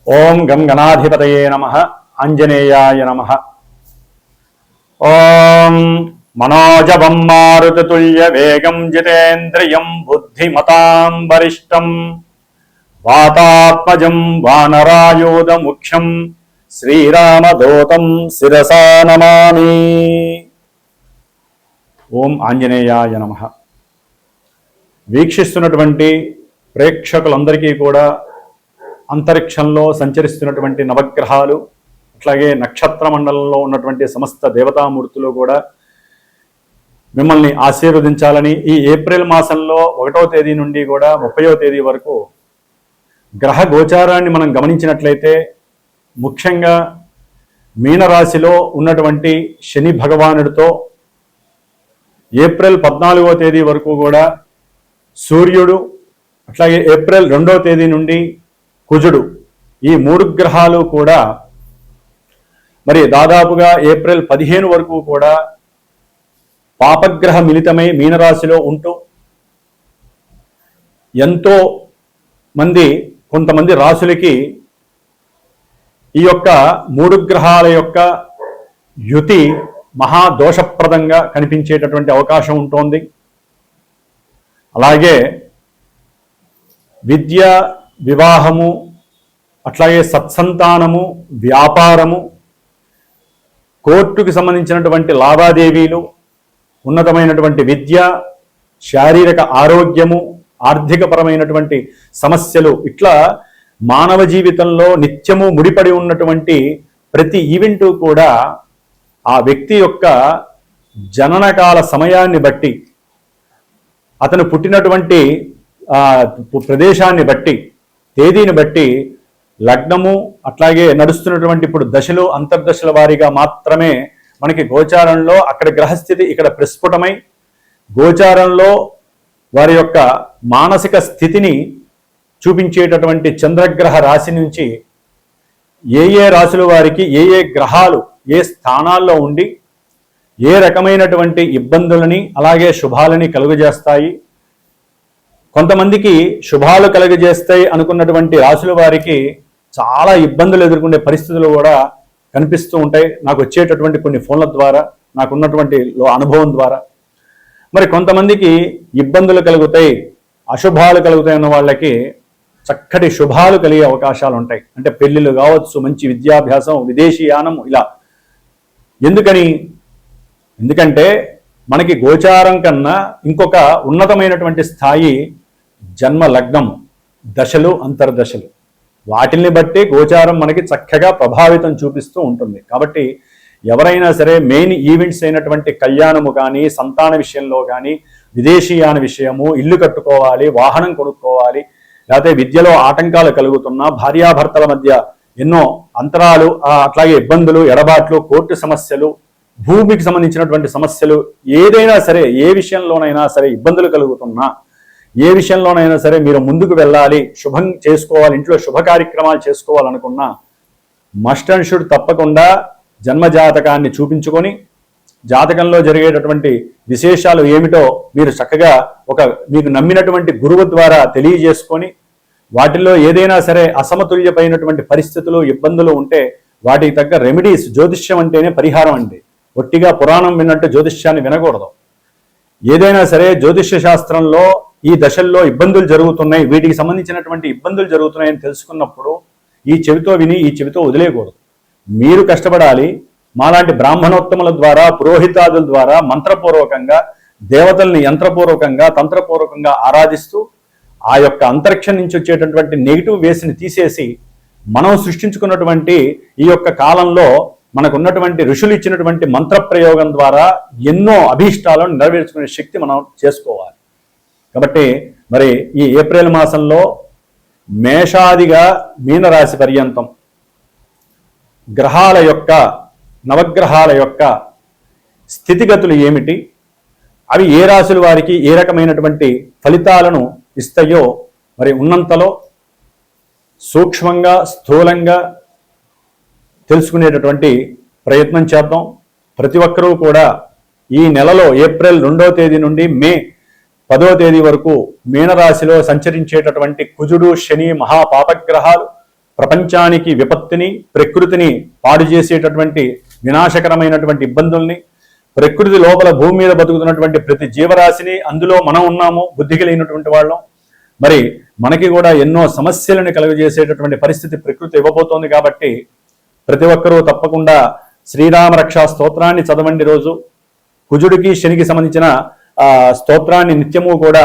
ఓం గం గణాధిపతయే నమః. ఆంజనేయాయ నమః. ఓం మనోజవం మారుతతుల్య వేగం జితేంద్రియం బుద్ధిమతాం వరిష్టం వాతాత్మజం వానరాయూధ ముఖ్యం శ్రీరామదూతం శిరసా నమామి. ఓం ఆంజనేయాయ నమః. వీక్షిస్తున్నటువంటి ప్రేక్షకులందరికీ కూడా అంతరిక్షంలో సంచరిస్తున్నటువంటి నవగ్రహాలు, అట్లాగే నక్షత్ర మండలంలో ఉన్నటువంటి సమస్త దేవతామూర్తులు కూడా మిమ్మల్ని ఆశీర్వదించాలని ఈ ఏప్రిల్ మాసంలో 1వ తేదీ నుండి కూడా 30వ తేదీ వరకు గ్రహ గోచారాన్ని మనం గమనించినట్లయితే ముఖ్యంగా మీనరాశిలో ఉన్నటువంటి శని భగవానుడితో ఏప్రిల్ 14వ తేదీ వరకు కూడా సూర్యుడు, అట్లాగే ఏప్రిల్ 2వ తేదీ నుండి కుజుడు, ఈ 3 గ్రహాలు కూడా మరి దాదాపుగా ఏప్రిల్ 15 వరకు కూడా పాపగ్రహ మిళితమై మీనరాశిలో ఉంటూ ఎంతో మంది కొంతమంది రాశులకి ఈ యొక్క 3 గ్రహాల యొక్క యుతి మహాదోషప్రదంగా కనిపించేటటువంటి అవకాశం ఉంటోంది. అలాగే విద్య, వివాహము, అట్లాగే సత్సంతానము, వ్యాపారము, కోర్టుకి సంబంధించినటువంటి లావాదేవీలు, ఉన్నతమైనటువంటి విద్య, శారీరక ఆరోగ్యము, ఆర్థికపరమైనటువంటి సమస్యలు, ఇట్లా మానవ జీవితంలో నిత్యము ముడిపడి ఉన్నటువంటి ప్రతి ఈవెంటు కూడా ఆ వ్యక్తి యొక్క జననకాల సమయాన్ని బట్టి, అతను పుట్టినటువంటి ప్రదేశాన్ని బట్టి, తేదీని బట్టి లగ్నము, అట్లాగే నడుస్తున్నటువంటి ఇప్పుడు దశలు, అంతర్దశల వారీగా మాత్రమే మనకి గోచారంలో అక్కడ గ్రహస్థితి ఇక్కడ ప్రస్ఫుటమై గోచారంలో వారి యొక్క మానసిక స్థితిని చూపించేటటువంటి చంద్రగ్రహ రాశి నుంచి ఏ రాశుల వారికి ఏ గ్రహాలు ఏ స్థానాల్లో ఉండి ఏ రకమైనటువంటి ఇబ్బందులని అలాగే శుభాలని కలుగజేస్తాయి. కొంతమందికి శుభాలు కలుగజేస్తాయి అనుకున్నటువంటి రాశుల వారికి చాలా ఇబ్బందులు ఎదుర్కొనే పరిస్థితులు కూడా కనిపిస్తూ ఉంటాయి. నాకు వచ్చేటటువంటి కొన్ని ఫోన్ల ద్వారా, నాకున్నటువంటి అనుభవం ద్వారా. మరి కొంతమందికి ఇబ్బందులు కలుగుతాయి, అశుభాలు కలుగుతాయి అన్న వాళ్ళకి చక్కటి శుభాలు కలిగే అవకాశాలు ఉంటాయి. అంటే పెళ్లిళ్ళు కావచ్చు, మంచి విద్యాభ్యాసం, విదేశీయానం, ఇలా. ఎందుకంటే మనకి గోచారం కన్నా ఇంకొక ఉన్నతమైనటువంటి స్థాయి జన్మ లగ్నం, దశలు, అంతర్దశలు. వాటిని బట్టి గోచారం మనకి చక్కగా ప్రభావితం చూపిస్తూ ఉంటుంది. కాబట్టి ఎవరైనా సరే మెయిన్ ఈవెంట్స్ అయినటువంటి కళ్యాణము కానీ, సంతాన విషయంలో కానీ, విదేశీయాన విషయము, ఇల్లు కట్టుకోవాలి, వాహనం కొనుక్కోవాలి, లేకపోతే విద్యలో ఆటంకాలు కలుగుతున్నా, భార్యాభర్తల మధ్య ఎన్నో అంతరాలు, అట్లాగే ఇబ్బందులు, ఎడబాట్లు, కోర్టు సమస్యలు, భూమికి సంబంధించినటువంటి సమస్యలు, ఏదైనా సరే, ఏ విషయంలోనైనా సరే ఇబ్బందులు కలుగుతున్నా, ఏ విషయంలోనైనా సరే మీరు ముందుకు వెళ్ళాలి, శుభం చేసుకోవాలి, ఇంట్లో శుభ కార్యక్రమాలు చేసుకోవాలనుకున్నా మస్ట్ అండ్ షుడ్ తప్పకుండా జన్మజాతకాన్ని చూపించుకొని జాతకంలో జరిగేటటువంటి విశేషాలు ఏమిటో మీరు చక్కగా మీకు నమ్మినటువంటి గురువు ద్వారా తెలియజేసుకొని వాటిల్లో ఏదైనా సరే అసమతుల్యమైనటువంటి పరిస్థితులు, ఇబ్బందులు ఉంటే వాటికి తగ్గ రెమెడీస్. జ్యోతిష్యం అంటేనే పరిహారం అండి. ఒట్టిగా పురాణం విన్నట్టు జ్యోతిష్యాన్ని వినకూడదు. ఏదైనా సరే జ్యోతిష్య శాస్త్రంలో ఈ దశల్లో ఇబ్బందులు జరుగుతున్నాయి, వీటికి సంబంధించినటువంటి ఇబ్బందులు జరుగుతున్నాయని తెలుసుకున్నప్పుడు ఈ చెవితో విని ఈ చెవితో వదిలేయకూడదు. మీరు కష్టపడాలి. మాలాంటి బ్రాహ్మణోత్తముల ద్వారా, పురోహితాదుల ద్వారా మంత్రపూర్వకంగా దేవతల్ని యంత్రపూర్వకంగా, తంత్రపూర్వకంగా ఆరాధిస్తూ ఆ యొక్క అంతరిక్షం నుంచి వచ్చేటటువంటి నెగిటివ్ వేస్ని తీసేసి మనం సృష్టించుకున్నటువంటి ఈ యొక్క కాలంలో మనకున్నటువంటి ఋషులు ఇచ్చినటువంటి మంత్రప్రయోగం ద్వారా ఎన్నో అభీష్టాలను నెరవేర్చుకునే శక్తి మనం చేసుకోవాలి. కాబట్టి మరి ఈ ఏప్రిల్ మాసంలో మేషాదిగా మీనరాశి పర్యంతం గ్రహాల యొక్క, నవగ్రహాల యొక్క స్థితిగతులు ఏమిటి, అవి ఏ రాశుల వారికి ఏ రకమైనటువంటి ఫలితాలను ఇస్తాయో మరి ఉన్నంతలో సూక్ష్మంగా, స్థూలంగా తెలుసుకునేటటువంటి ప్రయత్నం చేద్దాం. ప్రతి ఒక్కరూ కూడా ఈ నెలలో ఏప్రిల్ 2వ తేదీ నుండి మే 10వ తేదీ వరకు మీనరాశిలో సంచరించేటటువంటి కుజుడు, శని మహాపాపగ్రహాలు ప్రపంచానికి విపత్తిని, ప్రకృతిని పాడు చేసేటటువంటి వినాశకరమైనటువంటి ఇబ్బందుల్ని, ప్రకృతి లోపల భూమి మీద బతుకుతున్నటువంటి ప్రతి జీవరాశిని, అందులో మనం ఉన్నాము బుద్ధి కలిగినటువంటి వాళ్ళం, మరి మనకి కూడా ఎన్నో సమస్యలను కలుగజేసేటటువంటి పరిస్థితి ప్రకృతి ఇవ్వబోతోంది. కాబట్టి ప్రతి ఒక్కరూ తప్పకుండా శ్రీరామ రక్షా స్తోత్రాన్ని చదవండి. రోజు కుజుడికి శనికి సంబంధించిన స్తోత్రాన్ని నిత్యము కూడా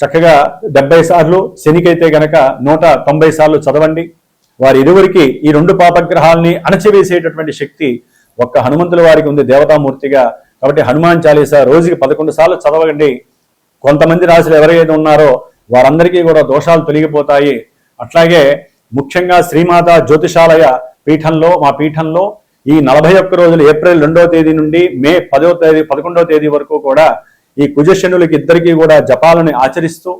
చక్కగా 70 సార్లు, శనికైతే గనక 190 సార్లు చదవండి. వారి ఇరువురికి ఈ 2 పాపగ్రహాలని అణచివేసేటటువంటి శక్తి ఒక్క హనుమంతుల వారికి ఉంది దేవతామూర్తిగా. కాబట్టి హనుమాన్ చాలీసా రోజుకి 11 సార్లు చదవండి. కొంతమంది రాశులు ఎవరైతే ఉన్నారో వారందరికీ కూడా దోషాలు తొలగిపోతాయి. అట్లాగే ముఖ్యంగా శ్రీమాత జ్యోతిషాలయ పీఠంలో, మా పీఠంలో ఈ 41 రోజులు ఏప్రిల్ 2వ తేదీ నుండి మే 11వ తేదీ వరకు కూడా ఈ కుజశనులకి ఇద్దరికీ కూడా జపాలని ఆచరిస్తూ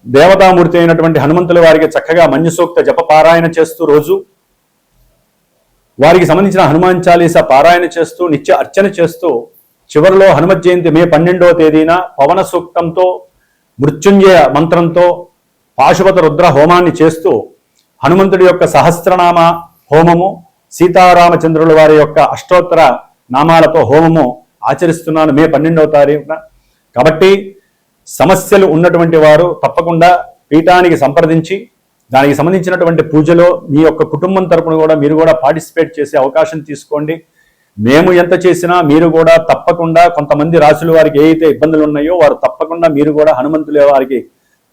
దేవతామూర్తి అయినటువంటి హనుమంతుల వారికి చక్కగా మంజుసూక్త జప పారాయణ చేస్తూ, రోజు వారికి సంబంధించిన హనుమాన్ చాలీసా పారాయణ చేస్తూ, నిత్య అర్చన చేస్తూ, చివరిలో హనుమత్ జయంతి మే 12వ తేదీన పవన సూక్తంతో, మృత్యుంజయ మంత్రంతో పాశుపత రుద్ర హోమాన్ని చేస్తూ, హనుమంతుడి యొక్క సహస్రనామ హోమము, సీతారామచంద్రుల వారి యొక్క అష్టోత్తర నామాలతో హోమము ఆచరిస్తున్నాను మే 12వ తారీఖున. కాబట్టి సమస్యలు ఉన్నటువంటి వారు తప్పకుండా పీఠానికి సంప్రదించి దానికి సంబంధించినటువంటి పూజలో మీ యొక్క కుటుంబం తరపున కూడా మీరు కూడా పార్టిసిపేట్ చేసే అవకాశం తీసుకోండి. మేము ఎంత చేసినా మీరు కూడా తప్పకుండా, కొంతమంది రాశుల వారికి ఏ అయితే ఇబ్బందులు ఉన్నాయో వారు తప్పకుండా మీరు కూడా హనుమంతుల వారికి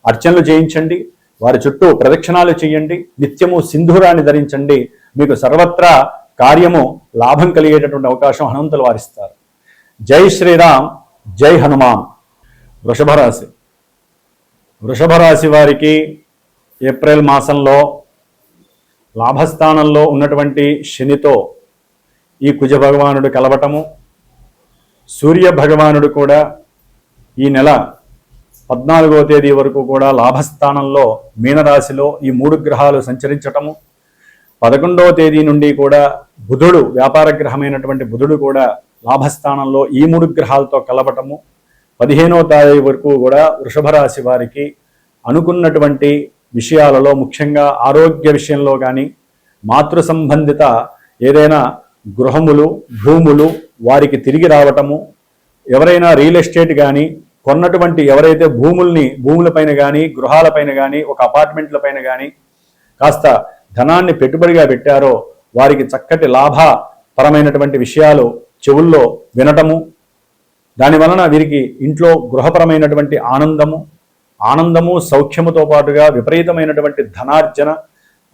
అర్చనలు చేయించండి, వారి చుట్టూ ప్రదక్షిణాలు చేయండి, నిత్యము సింధూరాన్ని ధరించండి. మీకు సర్వత్రా కార్యము లాభం కలిగేటటువంటి అవకాశం హనుమంతులు వారిస్తారు. జై శ్రీరామ్, జై హనుమాన్. వృషభ రాశి. వృషభ రాశి వారికి ఏప్రిల్ మాసంలో లాభస్థానంలో ఉన్నటువంటి శనితో ఈ కుజ భగవానుడు కలవటము, సూర్య భగవానుడు కూడా ఈ నెల 14వ తేదీ వరకు కూడా లాభస్థానంలో మీనరాశిలో ఈ 3 గ్రహాలు సంచరించటము, 11వ తేదీ నుండి కూడా బుధుడు, వ్యాపార గ్రహమైనటువంటి బుధుడు కూడా లాభస్థానంలో ఈ 3 గ్రహాలతో కలవటము, 15వ తారీఖు వరకు కూడా వృషభ రాశి వారికి అనుకున్నటువంటి విషయాలలో, ముఖ్యంగా ఆరోగ్య విషయంలో కానీ, మాతృ సంబంధిత ఏదైనా గృహములు, భూములు వారికి తిరిగి రావటము, ఎవరైనా రియల్ ఎస్టేట్ కానీ కొన్నటువంటి ఎవరైతే భూములపైన కానీ, గృహాలపైన కానీ, ఒక అపార్ట్మెంట్లపైన కానీ కాస్త ధనాన్ని పెట్టుబడిగా పెట్టారో వారికి చక్కటి లాభపరమైనటువంటి విషయాలు చెవుల్లో వినటము, దానివలన వీరికి ఇంట్లో గృహపరమైనటువంటి ఆనందము సౌఖ్యముతో పాటుగా విపరీతమైనటువంటి ధనార్జన,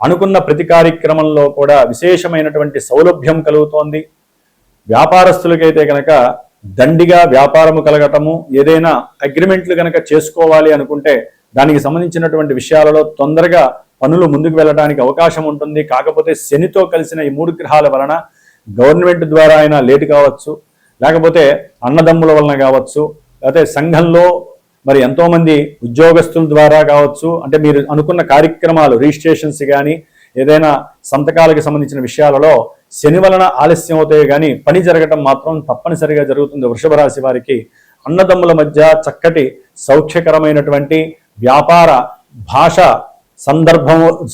అనుకున్న ప్రతి కార్యక్రమంలో కూడా విశేషమైనటువంటి సౌలభ్యం కలుగుతోంది. వ్యాపారస్తులకైతే కనుక దండిగా వ్యాపారము కలగటము, ఏదైనా అగ్రిమెంట్లు కనుక చేసుకోవాలి అనుకుంటే దానికి సంబంధించినటువంటి విషయాలలో తొందరగా పనులు ముందుకు వెళ్ళడానికి అవకాశం ఉంటుంది. కాకపోతే శనితో కలిసిన ఈ 3 గ్రహాల వలన గవర్నమెంట్ ద్వారా అయినా లేటు కావచ్చు, లేకపోతే అన్నదమ్ముల వలన కావచ్చు, లేకపోతే సంఘంలో మరి ఎంతోమంది ఉద్యోగస్తుల ద్వారా కావచ్చు, అంటే మీరు అనుకున్న కార్యక్రమాలు రిజిస్ట్రేషన్స్ కానీ ఏదైనా సంతకాలకు సంబంధించిన విషయాలలో శని వలన ఆలస్యం అవుతాయి, కానీ పని జరగటం మాత్రం తప్పనిసరిగా జరుగుతుంది. వృషభ రాశి వారికి అన్నదమ్ముల మధ్య చక్కటి సౌఖ్యకరమైనటువంటి వ్యాపార భాష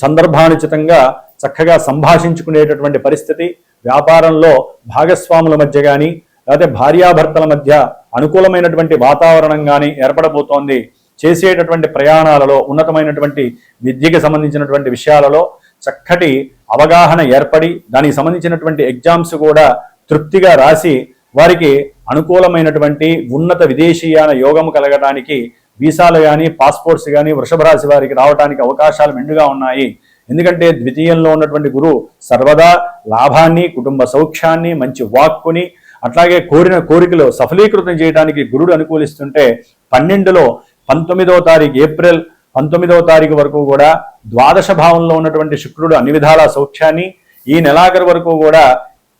సందర్భానుచితంగా చక్కగా సంభాషించుకునేటటువంటి పరిస్థితి, వ్యాపారంలో భాగస్వాముల మధ్య కానీ లేకపోతే భార్యాభర్తల మధ్య అనుకూలమైనటువంటి వాతావరణం కానీ ఏర్పడబోతోంది. చేసేటటువంటి ప్రయాణాలలో, ఉన్నతమైనటువంటి విద్యకి సంబంధించినటువంటి విషయాలలో చక్కటి అవగాహన ఏర్పడి దానికి సంబంధించినటువంటి ఎగ్జామ్స్ కూడా తృప్తిగా రాసి వారికి అనుకూలమైనటువంటి ఉన్నత విదేశీయాన యోగము కలగడానికి వీసాలు కానీ పాస్పోర్ట్స్ కానీ వృషభ రాశి వారికి రావడానికి అవకాశాలు మెండుగా ఉన్నాయి. ఎందుకంటే ద్వితీయంలో ఉన్నటువంటి గురువు సర్వదా లాభాన్ని, కుటుంబ సౌఖ్యాన్ని, మంచి వాక్కుని, అట్లాగే కోరిన కోరికలు సఫలీకృతం చేయడానికి గురుడు అనుకూలిస్తుంటే 12లో 19వ తారీఖు ఏప్రిల్ 19వ తారీఖు వరకు కూడా ద్వాదశ భావంలో ఉన్నటువంటి శుక్రుడు అన్ని విధాల సౌఖ్యాన్ని, ఈ నెలాఖరు వరకు కూడా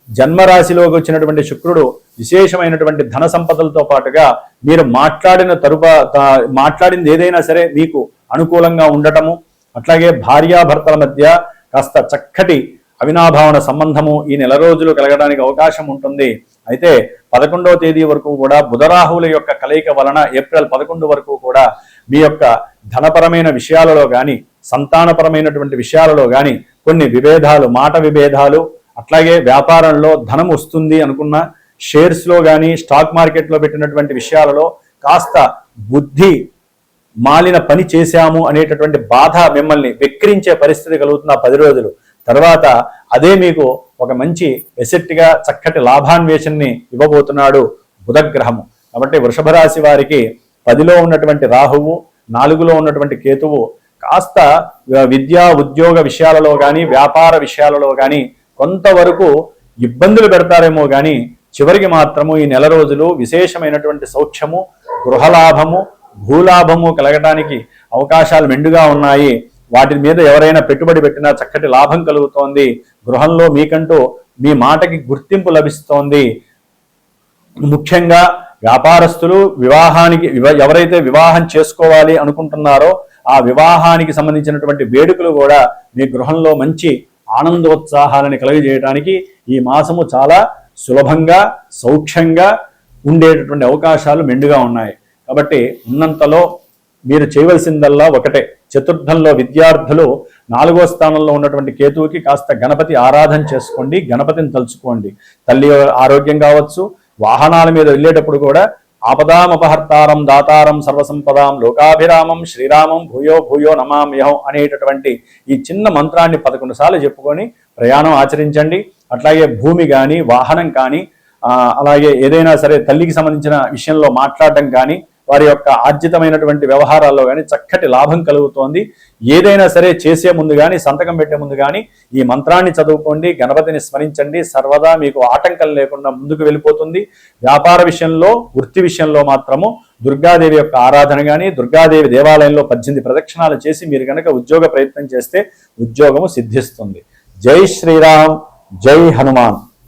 జన్మరాశిలోకి వచ్చినటువంటి శుక్రుడు విశేషమైనటువంటి ధన సంపదలతో పాటుగా మీరు మాట్లాడింది ఏదైనా సరే మీకు అనుకూలంగా ఉండటము, అట్లాగే భార్యాభర్తల మధ్య కాస్త చక్కటి అవినాభావన సంబంధము ఈ నెల రోజులు కలగడానికి అవకాశం ఉంటుంది. అయితే 11వ తేదీ వరకు కూడా బుధరాహువుల యొక్క కలయిక వలన ఏప్రిల్ 11 వరకు కూడా మీ యొక్క ధనపరమైన విషయాలలో కానీ, సంతానపరమైనటువంటి విషయాలలో కానీ కొన్ని విభేదాలు, మాట విభేదాలు, అట్లాగే వ్యాపారంలో ధనం వస్తుంది అనుకున్న షేర్స్లో కానీ స్టాక్ మార్కెట్లో పెట్టినటువంటి విషయాలలో కాస్త బుద్ధి మాలిన పని చేశాము అనేటటువంటి బాధ మిమ్మల్ని వెక్కిరించే పరిస్థితి కలుగుతున్న 10 రోజులు తర్వాత అదే మీకు ఒక మంచి ఎసెట్గా చక్కటి లాభాన్వేషణని ఇవ్వబోతున్నాడు బుధగ్రహము. కాబట్టి వృషభ రాశి వారికి 10లో ఉన్నటువంటి రాహువు, 4లో ఉన్నటువంటి కేతువు కాస్త విద్యా ఉద్యోగ విషయాలలో కానీ వ్యాపార విషయాలలో కానీ కొంతవరకు ఇబ్బందులు పెడతారేమో కానీ చివరికి మాత్రము ఈ నెల రోజులు విశేషమైనటువంటి సౌఖ్యము, గృహలాభము, భూలాభము కలగడానికి అవకాశాలు మెండుగా ఉన్నాయి. వాటి మీద ఎవరైనా పెట్టుబడి పెట్టినా చక్కటి లాభం కలుగుతోంది. గృహంలో మీకంటూ మీ మాటకి గుర్తింపు లభిస్తోంది. ముఖ్యంగా వ్యాపారస్తులు ఎవరైతే వివాహం చేసుకోవాలి అనుకుంటున్నారో ఆ వివాహానికి సంబంధించినటువంటి వేడుకలు కూడా మీ గృహంలో మంచి ఆనందోత్సాహాలను కలుగజేయడానికి ఈ మాసము చాలా సులభంగా సౌఖ్యంగా ఉండేటటువంటి అవకాశాలు మెండుగా ఉన్నాయి. కాబట్టి ఉన్నంతలో మీరు చేయవలసిందల్లా ఒకటే, చతుర్థంలో విద్యార్థులు 4వ స్థానంలో ఉన్నటువంటి కేతువుకి కాస్త గణపతి ఆరాధన చేసుకోండి, గణపతిని తలుచుకోండి. తల్లి ఆరోగ్యం కావచ్చు, వాహనాల మీద వెళ్ళేటప్పుడు కూడా ఆపదామపహర్తారం దాతారం సర్వసంపదాం లోకాభిరామం శ్రీరామం భూయో భూయో నమామ్యహం అనేటటువంటి ఈ చిన్న మంత్రాన్ని 11 సార్లు చెప్పుకొని ప్రయాణం ఆచరించండి. అట్లాగే భూమి కానీ వాహనం కానీ అలాగే ఏదైనా సరే తల్లికి సంబంధించిన విషయంలో మాట్లాడడం కానీ వారి యొక్క ఆర్జితమైనటువంటి వ్యవహారాల్లో కానీ చక్కటి లాభం కలుగుతోంది. ఏదైనా సరే చేసే ముందు కానీ సంతకం పెట్టే ముందు కానీ ఈ మంత్రాన్ని చదువుకోండి, గణపతిని స్మరించండి. సర్వదా మీకు ఆటంకం లేకుండా ముందుకు వెళ్ళిపోతుంది. వ్యాపార విషయంలో, వృత్తి విషయంలో మాత్రము దుర్గాదేవి యొక్క ఆరాధన కానీ దుర్గాదేవి దేవాలయంలో 18 ప్రదక్షిణాలు చేసి మీరు కనుక ఉద్యోగ ప్రయత్నం చేస్తే ఉద్యోగము సిద్ధిస్తుంది. జై శ్రీరామ్, జై హనుమాన్.